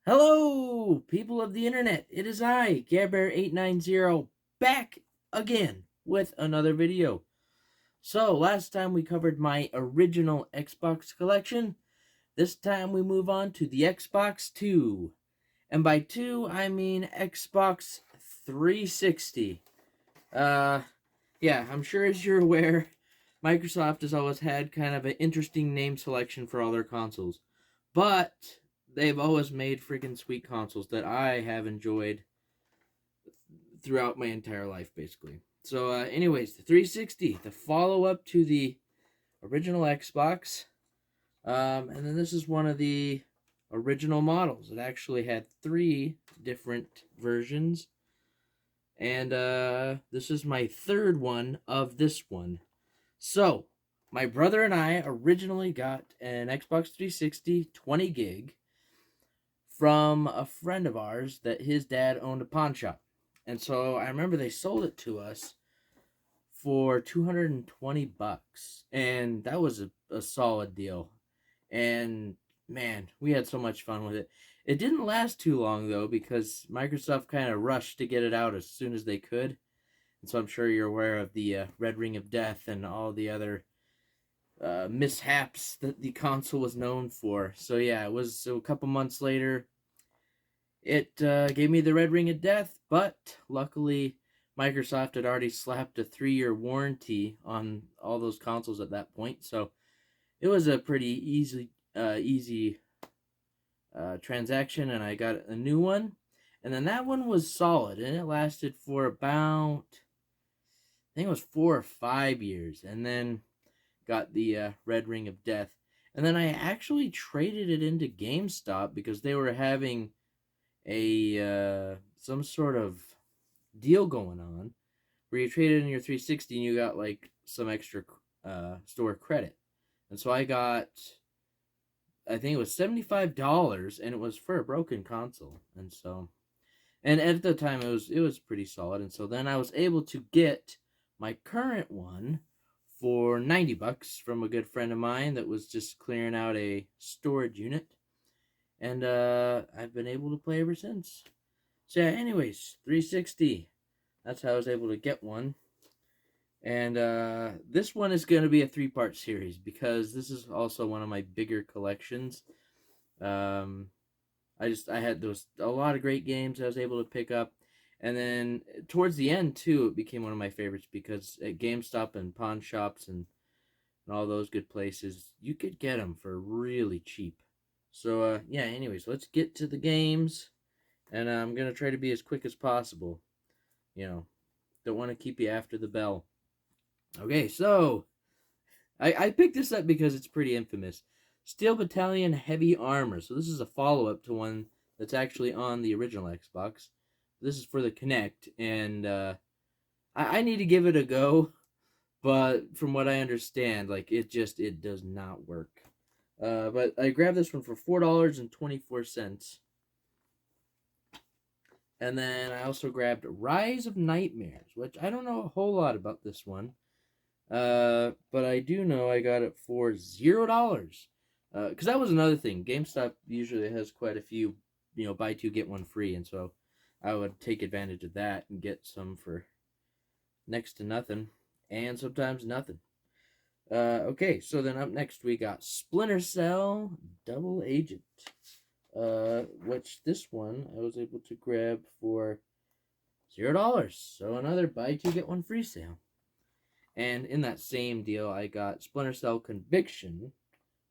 Hello, people of the internet. It is I, GareBear890, back again with another video. So, last time we covered my original Xbox collection. This time we move on to the Xbox 2. And by 2, I mean Xbox 360. Yeah, I'm sure as you're aware, Microsoft has always had kind of an interesting name selection for all their consoles. But they've always made freaking sweet consoles that I have enjoyed throughout my entire life, basically. So, anyways, the 360, the follow-up to the original Xbox. And then this is one of the original models. It actually had 3 different versions. And this is my third one of this one. So, my brother and I originally got an Xbox 360 20 gig from a friend of ours that his dad owned a pawn shop. And so I remember they sold it to us for $220. And that was a solid deal. And man, we had so much fun with it. It didn't last too long though, because Microsoft kind of rushed to get it out as soon as they could. And so I'm sure you're aware of the Red Ring of Death and all the other mishaps that the console was known for. So yeah, it was a couple months later. It gave me the Red Ring of Death, but luckily Microsoft had already slapped a 3-year warranty on all those consoles at that point. So it was a pretty easy transaction, and I got a new one. And then that one was solid, and it lasted for about, I think it was 4 or 5 years, and then got the Red Ring of Death. And then I actually traded it into GameStop because they were having a some sort of deal going on where you traded in your 360 and you got like some extra store credit. And so I got, I think it was $75, and it was for a broken console. And so, and at the time it was pretty solid. And so then I was able to get my current one for $90 from a good friend of mine that was just clearing out a storage unit. And I've been able to play ever since. So yeah, anyways, 360. That's how I was able to get one. And this one is going to be a 3-part series because this is also one of my bigger collections. I had a lot of great games I was able to pick up. And then towards the end, too, it became one of my favorites because at GameStop and pawn shops and all those good places, you could get them for really cheap. So, yeah, anyways, let's get to the games. And I'm going to try to be as quick as possible. You know, don't want to keep you after the bell. Okay, so I picked this up because it's pretty infamous. Steel Battalion Heavy Armor. So this is a follow-up to one that's actually on the original Xbox. This is for the Kinect, and I need to give it a go, but from what I understand, like it does not work. But I grabbed this one for $4.24. And then I also grabbed Rise of Nightmares, which I don't know a whole lot about this one. But I do know I got it for $0. Because that was another thing. GameStop usually has quite a few, buy 2, get 1 free. And so I would take advantage of that and get some for next to nothing. And sometimes nothing. Okay, so then up next we got Splinter Cell Double Agent. Which this one I was able to grab for $0. So another buy 2, get 1 free sale. And in that same deal, I got Splinter Cell Conviction.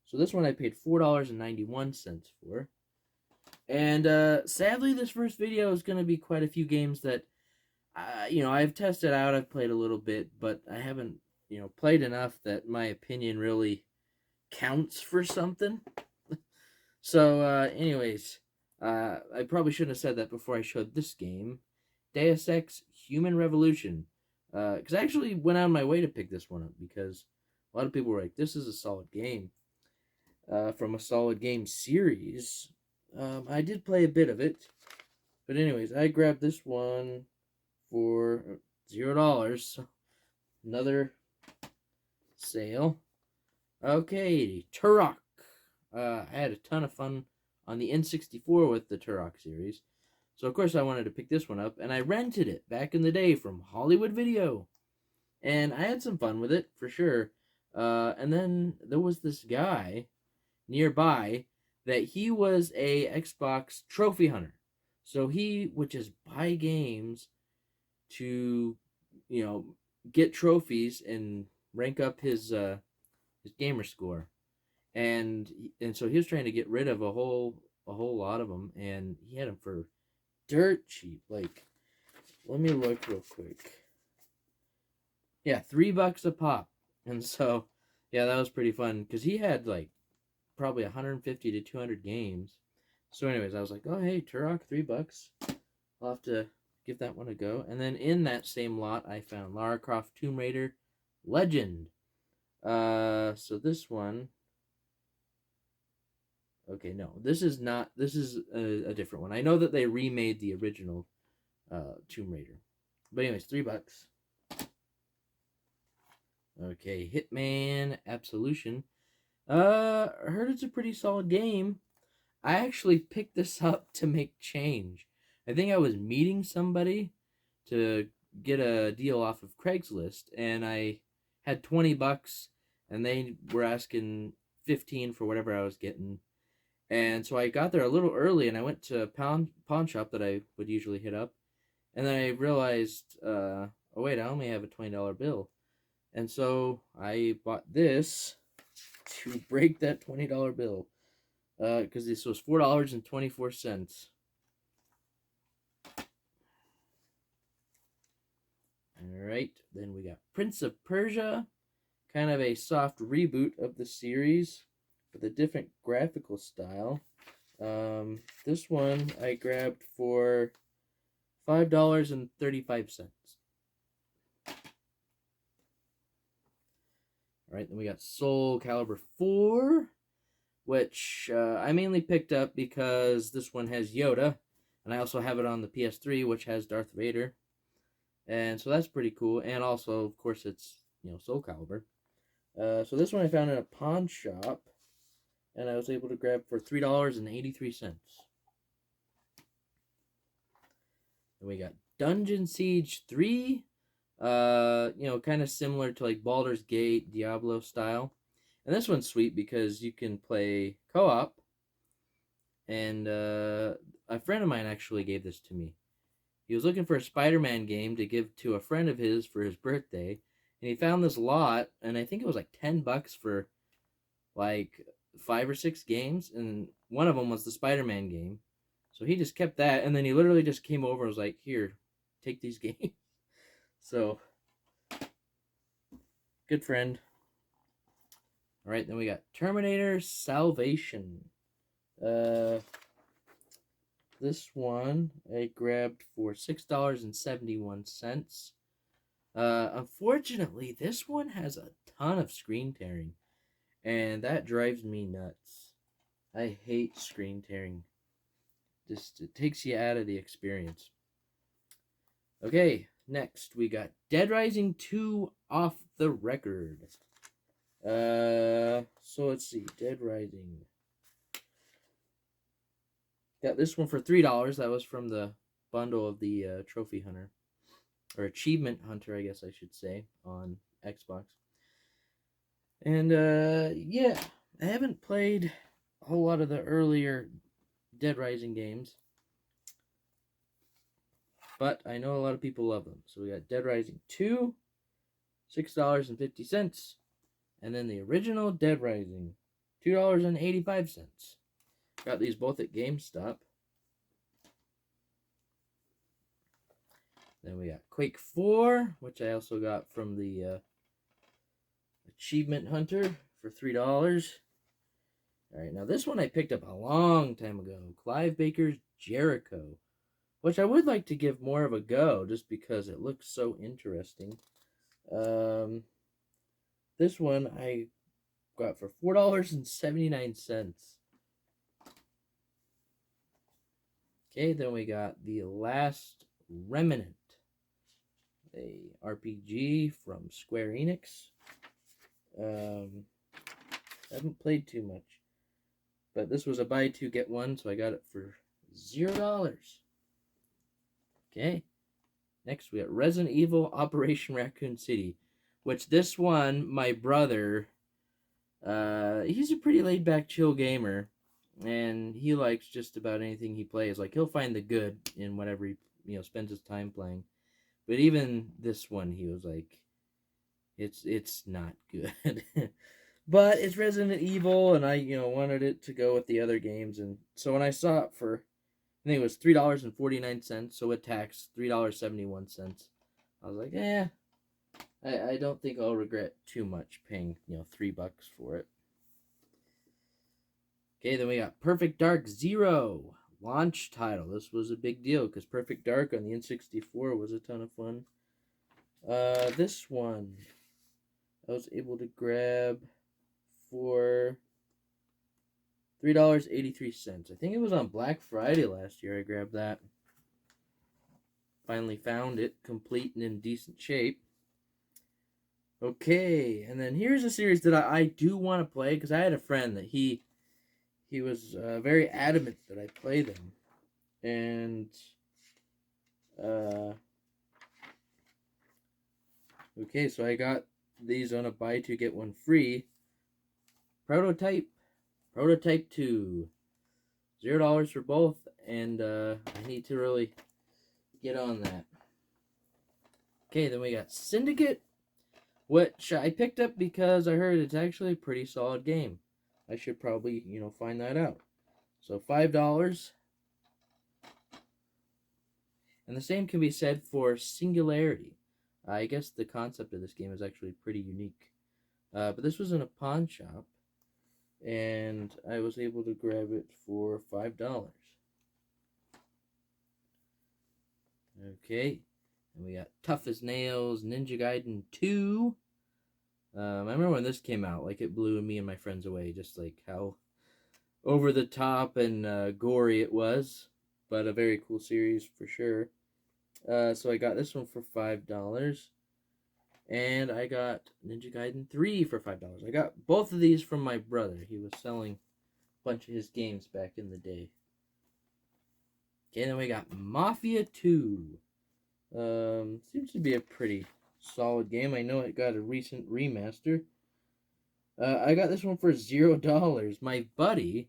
So this one I paid $4.91 for. And sadly, this first video is going to be quite a few games that, I've tested out. I've played a little bit, but I haven't, played enough that my opinion really counts for something. So, anyways, I probably shouldn't have said that before I showed this game. Deus Ex Human Revolution. Because I actually went out of my way to pick this one up because a lot of people were like, this is a solid game. From a solid game series. I did play a bit of it. But anyways, I grabbed this one for $0. So another sale. Okay, Turok. I had a ton of fun on the N64 with the Turok series. So, of course, I wanted to pick this one up, and I rented it back in the day from Hollywood Video. And I had some fun with it, for sure. And then there was this guy nearby that he was a Xbox trophy hunter. So he would just buy games to, get trophies and rank up his gamer score. And so he was trying to get rid of a whole lot of them, and he had them for dirt cheap. Like, let me look real quick. Yeah, $3 a pop. And so, yeah, that was pretty fun because he had like probably 150 to 200 games. So, anyways, I was like, oh hey, Turok, $3. I'll have to give that one a go. And then in that same lot, I found Lara Croft Tomb Raider Legend. So this one. Okay, no, this is not. This is a different one. I know that they remade the original Tomb Raider, but anyways, $3. Okay, Hitman Absolution. I heard it's a pretty solid game. I actually picked this up to make change. I think I was meeting somebody to get a deal off of Craigslist, and I had $20, and they were asking 15 for whatever I was getting. And so I got there a little early, and I went to a pawn shop that I would usually hit up, and then I realized, oh wait, I only have a $20 bill, and so I bought this to break that $20 bill, because this was $4.24. All right, then we got Prince of Persia, kind of a soft reboot of the series with a different graphical style. This one I grabbed for $5.35. All right, then we got Soul Calibur 4, which I mainly picked up because this one has Yoda, and I also have it on the PS3, which has Darth Vader. And so that's pretty cool. And also, of course, it's, Soul Calibur. So this one I found in a pawn shop, and I was able to grab for $3.83. Then we got Dungeon Siege 3. Kind of similar to like Baldur's Gate, Diablo style. And this one's sweet because you can play co-op. And a friend of mine actually gave this to me. He was looking for a Spider-Man game to give to a friend of his for his birthday, and he found this lot, and I think it was like $10 for like 5 or 6 games, and one of them was the Spider-Man game. So he just kept that, and then he literally just came over and was like, "Here, take these games." So, good friend. All right, then we got Terminator Salvation. This one I grabbed for $6.71. Unfortunately, this one has a ton of screen tearing, and that drives me nuts. I hate screen tearing. Just it takes you out of the experience. Okay, next we got Dead Rising 2 Off the Record. So let's see, Dead Rising. Got this one for $3. That was from the bundle of the Trophy Hunter. Or Achievement Hunter, I guess I should say, on Xbox. And, yeah, I haven't played a whole lot of the earlier Dead Rising games. But I know a lot of people love them. So we got Dead Rising 2, $6.50. And then the original Dead Rising, $2.85. Got these both at GameStop. Then we got Quake 4, which I also got from the Achievement Hunter for $3. Alright, now this one I picked up a long time ago. Clive Baker's Jericho, which I would like to give more of a go just because it looks so interesting. This one I got for $4.79. Okay, then we got The Last Remnant, a RPG from Square Enix. I haven't played too much. But this was a buy two get one, so I got it for $0. Okay. Next we got Resident Evil Operation Raccoon City, which this one, my brother, he's a pretty laid back, chill gamer, and he likes just about anything he plays. Like, he'll find the good in whatever he spends his time playing. But even this one, he was like, it's not good. But it's Resident Evil, and I wanted it to go with the other games, and so when I saw it for, I think it was $3.49, so with tax $3.71. I was like, I don't think I'll regret too much paying $3 for it. Okay, then we got Perfect Dark Zero launch title. This was a big deal because Perfect Dark on the N64 was a ton of fun. This one I was able to grab for $3.83. I think it was on Black Friday last year. I grabbed that. Finally found it complete and in decent shape. Okay, and then here's a series that I do want to play because I had a friend that he was very adamant that I play them, and okay, so I got these on a buy two get one free. Prototype 2, $0 for both, and I need to really get on that. Okay, then we got Syndicate, which I picked up because I heard it's actually a pretty solid game. I should probably, find that out. So $5. And the same can be said for Singularity. I guess the concept of this game is actually pretty unique. But this was in a pawn shop, and I was able to grab it for $5. Okay, and we got Tough as Nails, Ninja Gaiden 2. I remember when this came out, like, it blew me and my friends away, just like how over the top and gory it was, but a very cool series for sure. So I got this one for $5, and I got Ninja Gaiden 3 for $5. I got both of these from my brother. He was selling a bunch of his games back in the day. Okay, then we got Mafia 2. Seems to be a pretty solid game. I know it got a recent remaster. I got this one for $0. My buddy,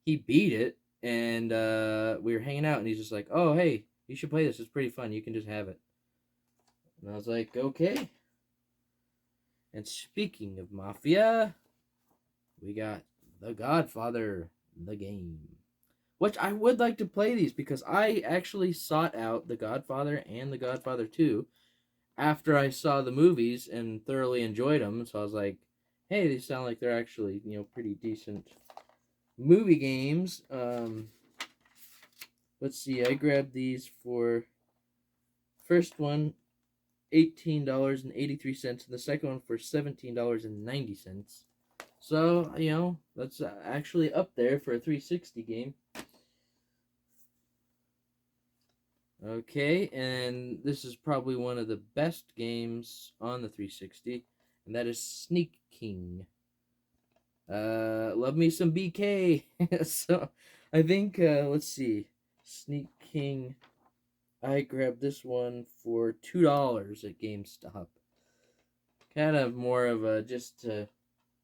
he beat it, and we were hanging out, and he's just like, "Oh, hey, you should play this. It's pretty fun. You can just have it." And I was like, "Okay." And speaking of Mafia, we got The Godfather, the game. Which I would like to play these because I actually sought out The Godfather and The Godfather 2 after I saw the movies and thoroughly enjoyed them. So I was like, hey, these sound like they're actually, pretty decent movie games. Let's see, I grabbed these for first one $18.83 and the second one for $17.90. So, that's actually up there for a 360 game. Okay, and this is probably one of the best games on the 360, and that is Sneak King. Love me some BK. So, I think, let's see, Sneak King, I grabbed this one for $2 at GameStop. Kind of more of a, just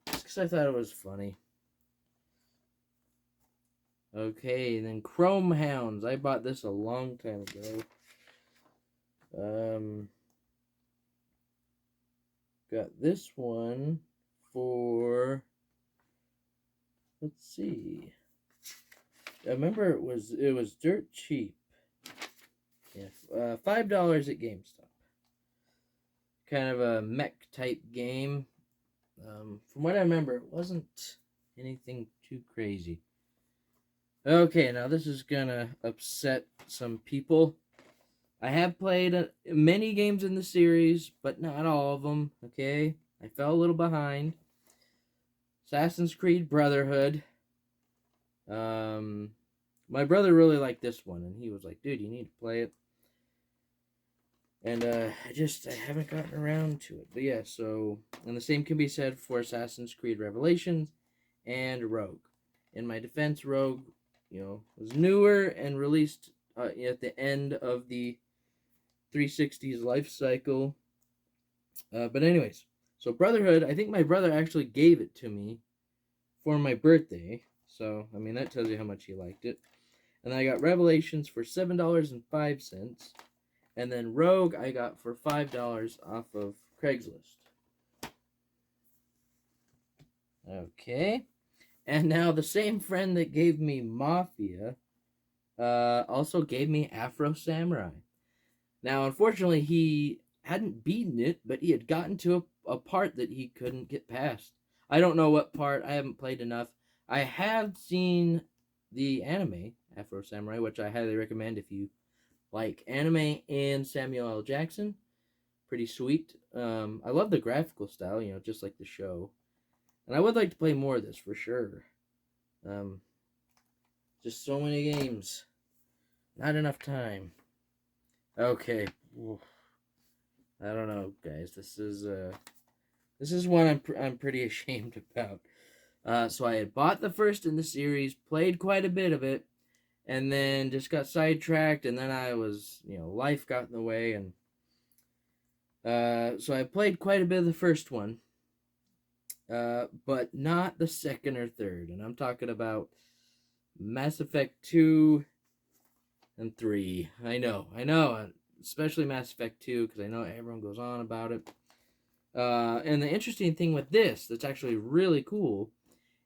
because I thought it was funny. Okay, and then Chrome Hounds. I bought this a long time ago. Got this one for, let's see. I remember it was dirt cheap. Yeah, $5 at GameStop. Kind of a mech type game. From what I remember, it wasn't anything too crazy. Okay, now this is gonna upset some people. I have played many games in the series, but not all of them, okay? I fell a little behind. Assassin's Creed Brotherhood. My brother really liked this one, and he was like, dude, you need to play it. And I haven't gotten around to it. But yeah, so, and the same can be said for Assassin's Creed Revelations and Rogue. In my defense, Rogue, was newer and released at the end of the 360's life cycle. But anyways, so Brotherhood, I think my brother actually gave it to me for my birthday. So, I mean, that tells you how much he liked it. And I got Revelations for $7.05. And then Rogue I got for $5 off of Craigslist. Okay. And now the same friend that gave me Mafia also gave me Afro-Samurai. Now, unfortunately, he hadn't beaten it, but he had gotten to a part that he couldn't get past. I don't know what part. I haven't played enough. I have seen the anime, Afro-Samurai, which I highly recommend if you like anime and Samuel L. Jackson. Pretty sweet. I love the graphical style, just like the show. And I would like to play more of this for sure. Just so many games. Not enough time. Okay. Oof. I don't know, guys. This is one I'm pretty ashamed about. So I had bought the first in the series, played quite a bit of it, and then just got sidetracked, and then I was, life got in the way, and so I played quite a bit of the first one, but not the second or third, and I'm talking about Mass Effect 2 and 3. I know, especially Mass Effect 2, because I know everyone goes on about it. And the interesting thing with this, that's actually really cool,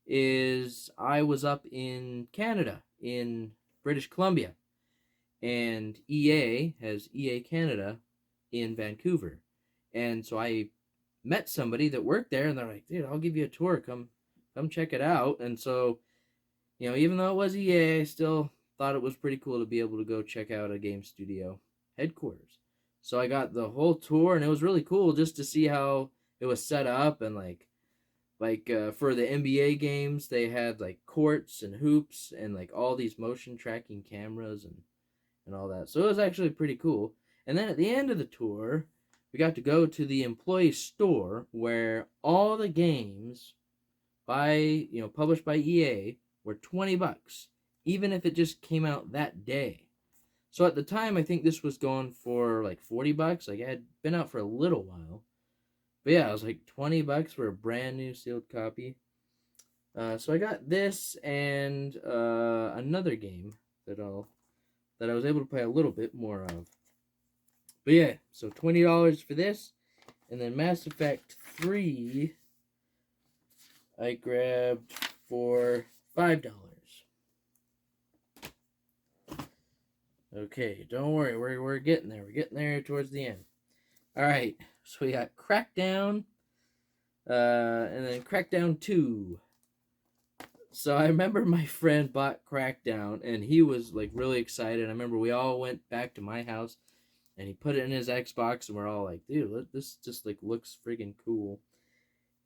is I was up in Canada, in British Columbia, and EA has EA Canada in Vancouver. And so I met somebody that worked there, and they're like, dude, I'll give you a tour. Come check it out. And so, even though it was EA, I still thought it was pretty cool to be able to go check out a game studio headquarters. So I got the whole tour, and it was really cool just to see how it was set up, and like for the NBA games, they had like courts and hoops and like all these motion tracking cameras and all that. So it was actually pretty cool. And then at the end of the tour, we got to go to the employee store where all the games published by EA were $20, even if it just came out that day. So at the time, I think this was going for like $40. Like, it had been out for a little while. But yeah, it was like $20 for a brand new sealed copy. So I got this and another game that I was able to play a little bit more of. But yeah, so $20 for this, and then Mass Effect 3 I grabbed for $5. Okay, don't worry, we're getting there. We're getting there towards the end. All right, so we got Crackdown, and then Crackdown 2. So I remember my friend bought Crackdown, and he was like really excited. I remember we all went back to my house, and he put it in his Xbox, and we're all like, dude, this just like looks friggin' cool.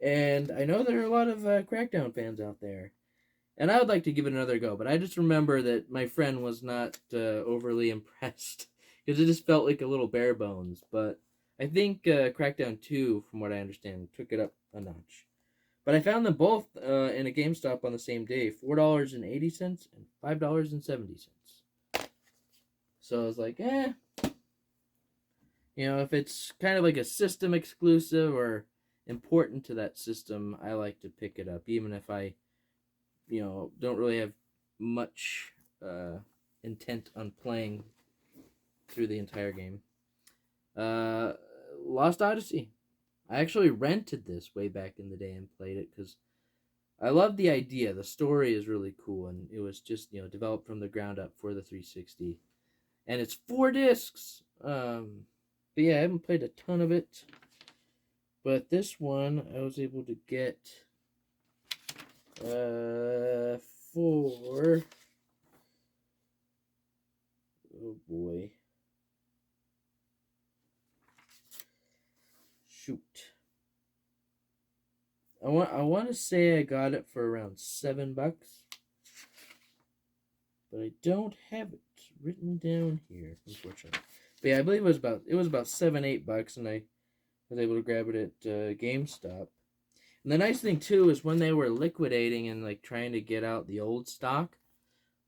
And I know there are a lot of Crackdown fans out there, and I would like to give it another go, but I just remember that my friend was not overly impressed, because it just felt like a little bare bones. But I think Crackdown 2, from what I understand, took it up a notch. But I found them both in a GameStop on the same day, $4.80 and $5.70. So I was like, if it's kind of like a system exclusive or important to that system, I like to pick it up, even if I, don't really have much intent on playing through the entire game. Lost Odyssey. I actually rented this way back in the day and played it because I love the idea. The story is really cool, and it was just, developed from the ground up for the 360. And it's 4 discs. But yeah, I haven't played a ton of it. But this one I was able to get for, oh boy, shoot, I want to say I got it for around $7, but I don't have it written down here, unfortunately. But yeah, I believe it was about $7-8, and I was able to grab it at GameStop. And the nice thing too is when they were liquidating and like trying to get out the old stock,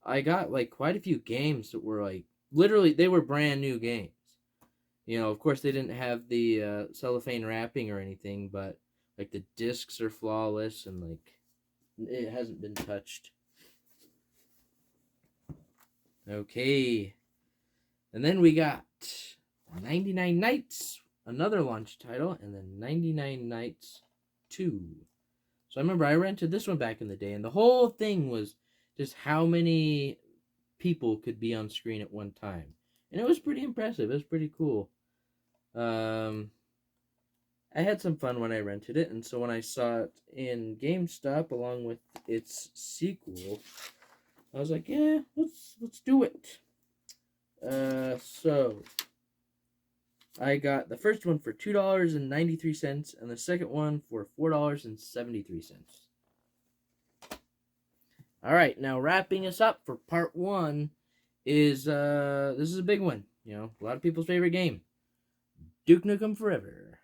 I got like quite a few games that were like literally they were brand new games. You know, of course they didn't have the cellophane wrapping or anything, but like the discs are flawless and like it hasn't been touched. Okay. And then we got 99 Nights, another launch title, and then 99 Nights 2. So I remember I rented this one back in the day, and the whole thing was just how many people could be on screen at one time. And it was pretty impressive. It was pretty cool. I had some fun when I rented it, and so when I saw it in GameStop along with its sequel, I was like, yeah, let's do it. So I got the first one for $2.93 and the second one for $4.73. All right, now wrapping us up for part 1 is this is a big one. You know, a lot of people's favorite game, Duke Nukem Forever.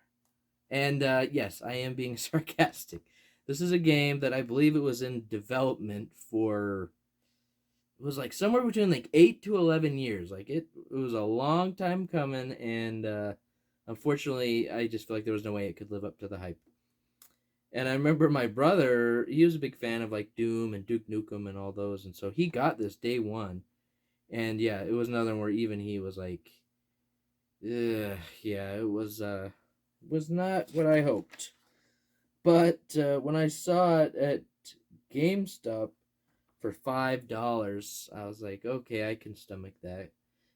And yes, I am being sarcastic. This is a game that I believe it was in development for, it was like somewhere between like 8 to 11 years. Like it was a long time coming, and unfortunately, I just feel like there was no way it could live up to the hype. And I remember my brother, he was a big fan of like Doom and Duke Nukem and all those, and so he got this day one. And yeah, it was another one where even he was like, yeah, it was not what I hoped. But when I saw it at GameStop for $5, I was like, okay, I can stomach that.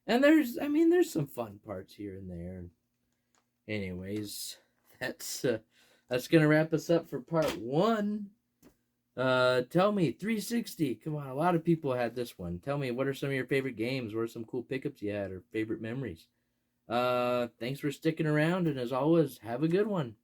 And there's some fun parts here and there. Anyways, that's gonna wrap us up for part 1. Tell me, 360. Come on, a lot of people had this one. Tell me, what are some of your favorite games? What are some cool pickups you had or favorite memories? Thanks for sticking around, and as always, have a good one.